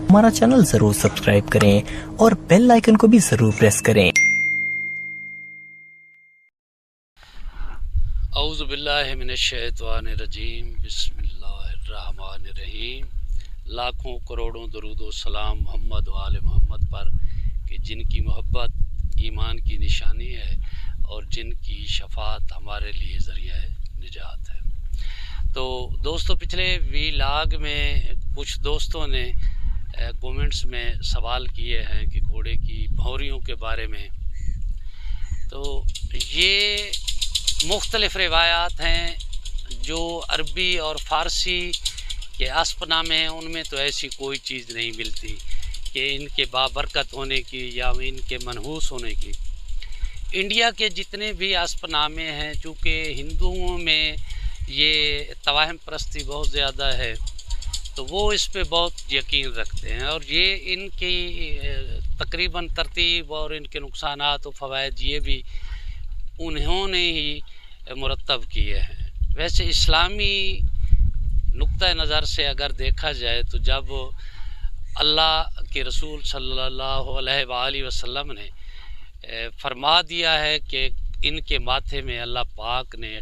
हमारा चैनल जरूर सब्सक्राइब करें और बेल आइकन को भी जरूर प्रेस करें। औज़ु बिल्लाहि मिनश्शैतानिर्रजीम बिस्मिल्लाहिर्रहमानिर्रहीम। लाखों करोड़ों दरूद व सलाम मोहम्मद व आले मोहम्मद पर कि जिनकी मोहब्बत ईमान की निशानी है और जिनकी शफात हमारे लिए ज़रिया निजात है। तो दोस्तों, पिछले वीलाग में कुछ दोस्तों ने कमेंट्स में सवाल किए हैं कि घोड़े की भौंरियों के बारे में। तो ये मुख्तलिफ़ रिवायात हैं जो अरबी और फ़ारसी के अस्पनामे हैं, उनमें तो ऐसी कोई चीज़ नहीं मिलती कि इनके बाबरकत होने की या इनके मनहूस होने की। इंडिया के जितने भी अस्पनामे हैं, चूँकि हिंदुओं में ये तवाहम परस्ती बहुत ज़्यादा है, तो वो इस पे बहुत यकीन रखते हैं और ये इनकी तकरीबन तरतीब और इनके नुकसानात और फ़वाइद ये भी उन्होंने ही मुरतब किए हैं। वैसे इस्लामी नुक्ता नज़र से अगर देखा जाए तो जब अल्लाह के रसूल सल्लल्लाहु अलैहि वसल्लम ने फरमा दिया है कि इनके माथे में अल्लाह पाक ने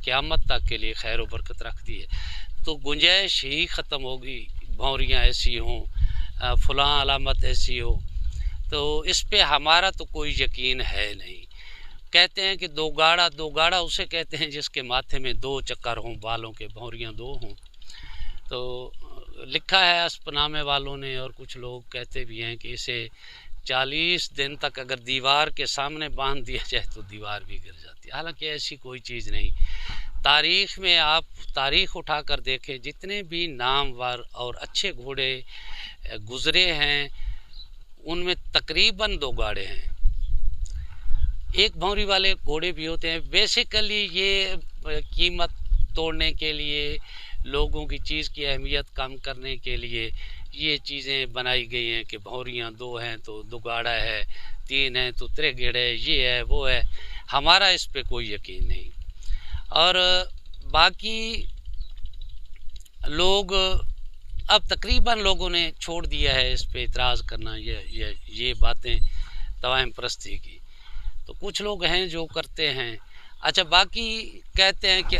क़यामत तक के लिए खैर व बरकत रख दी है, तो गुंजाइश ही ख़त्म होगी भौंरियाँ ऐसी हों, फ़लाँ अलामत ऐसी हो, तो इस पे हमारा तो कोई यकीन है नहीं। कहते हैं कि दो गाड़ा उसे कहते हैं जिसके माथे में दो चक्कर हों, बालों के भौंरियाँ दो हों। तो लिखा है अस्पनामे वालों ने, और कुछ लोग कहते भी हैं कि इसे 40 दिन तक अगर दीवार के सामने बांध दिया जाए तो दीवार भी गिर जाती है। हालांकि ऐसी कोई चीज़ नहीं। तारीख़ में आप तारीख़ उठा कर देखें, जितने भी नामवर और अच्छे घोड़े गुज़रे हैं उनमें तकरीबन दो गाड़े हैं। एक भौंरी वाले घोड़े भी होते हैं। बेसिकली ये कीमत तोड़ने के लिए, लोगों की चीज़ की अहमियत कम करने के लिए ये चीज़ें बनाई गई हैं कि भौंरियाँ दो हैं तो दो गाड़ा है, तीन हैं तो त्रिगेड़ है, ये है वो है। हमारा इस पे कोई यकीन नहीं। और बाकी लोग अब तकरीबन लोगों ने छोड़ दिया है इस पे इतराज़ करना, ये बातें तवाहम परस्ती की। तो कुछ लोग हैं जो करते हैं। अच्छा, बाकी कहते हैं कि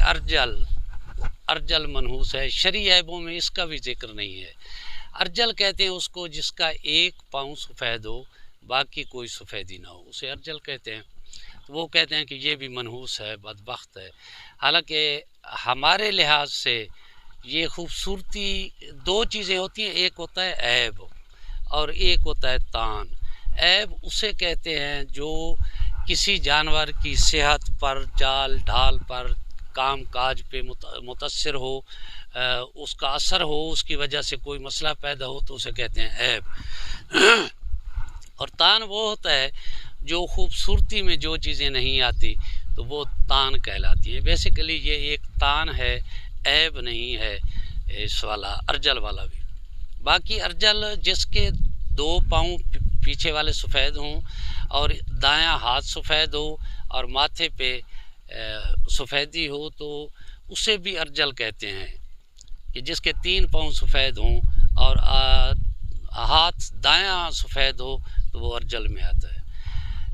अर्जल मनहूस है, शरई ऐबों में इसका भी जिक्र नहीं है। अर्जल कहते हैं उसको जिसका एक पाँव सफ़ेद हो, बाकी कोई सफ़ेदी ना हो, उसे अर्जल कहते हैं। तो वो कहते हैं कि ये भी मनहूस है, बदबख्त है। हालांकि हमारे लिहाज से ये खूबसूरती दो चीज़ें होती हैं, एक होता है ऐब और एक होता है तान। ऐब उसे कहते हैं जो किसी जानवर की सेहत पर, चाल ढाल पर, काम काज पे मुतअस्सिर हो, उसका असर हो, उसकी वजह से कोई मसला पैदा हो, तो उसे कहते हैं ऐब। और तान वो होता है जो खूबसूरती में जो चीज़ें नहीं आती तो वो तान कहलाती है। बेसिकली ये एक तान है, ऐब नहीं है इस वाला अर्जल वाला भी। बाकी अर्जल जिसके दो पाँव पीछे वाले सफ़ेद हों और दायां हाथ सफ़ेद हो और माथे पे सफ़ेदी हो, तो उसे भी अर्जल कहते हैं। कि जिसके 3 पाँव सफ़ेद हों और हाथ दायां सफ़ेद हो तो वो अर्जल में आता है।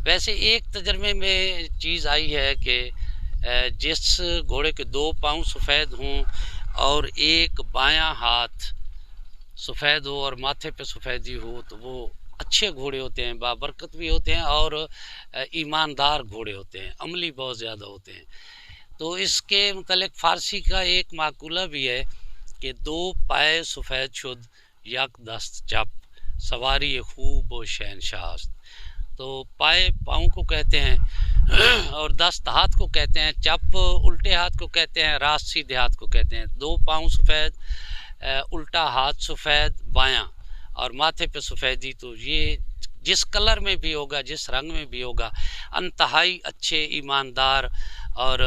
वैसे एक तजर्बे में चीज़ आई है कि जिस घोड़े के 2 पाँव सफ़ेद हों और एक बायां हाथ सफ़ेद हो और माथे पे सफ़ेदी हो तो वो अच्छे घोड़े होते हैं, बाबरकत भी होते हैं और ईमानदार घोड़े होते हैं, अमली बहुत ज़्यादा होते हैं। तो इसके मुतल्लिक़ फ़ारसी का एक माकूला भी है कि 2 पाए सफ़ेद शुद यक दस्त चप, सवारी खूब व शहनशास्त। तो पाए पाँव को कहते हैं और दस्त हाथ को कहते हैं, चप उल्टे हाथ को कहते हैं, रास्त सीधे हाथ को कहते हैं। 2 पाँव सफ़ेद, उल्टा हाथ सफ़ेद बायां और माथे पे सफ़ेदी, तो ये जिस कलर में भी होगा, जिस रंग में भी होगा, अंतहाई अच्छे ईमानदार और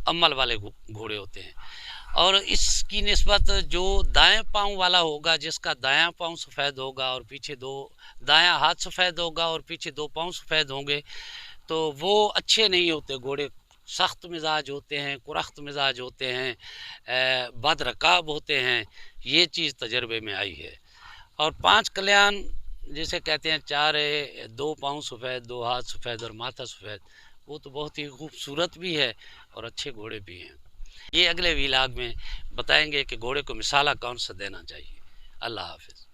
अमल वाले घोड़े होते हैं। और इसकी निस्बत जो दाएं पाँव वाला होगा, जिसका दायां पाँव सफ़ेद होगा और पीछे दायां हाथ सफ़ेद होगा और पीछे 2 पाँव सफ़ेद होंगे, तो वो अच्छे नहीं होते घोड़े। सख्त मिजाज होते हैं, कुरख्त मिजाज होते हैं, बदरकाब होते हैं। ये चीज़ तजर्बे में आई है। اور 5 کلیان جسے کہتے ہیں 4 2 پاؤں سفید 2 ہاتھ سفید اور ماتھا سفید، وہ تو بہت ہی خوبصورت بھی ہے اور اچھے گھوڑے بھی ہیں۔ یہ اگلے ویلاگ میں بتائیں گے کہ گھوڑے کو مثالہ کون سا دینا چاہیے۔ اللہ حافظ۔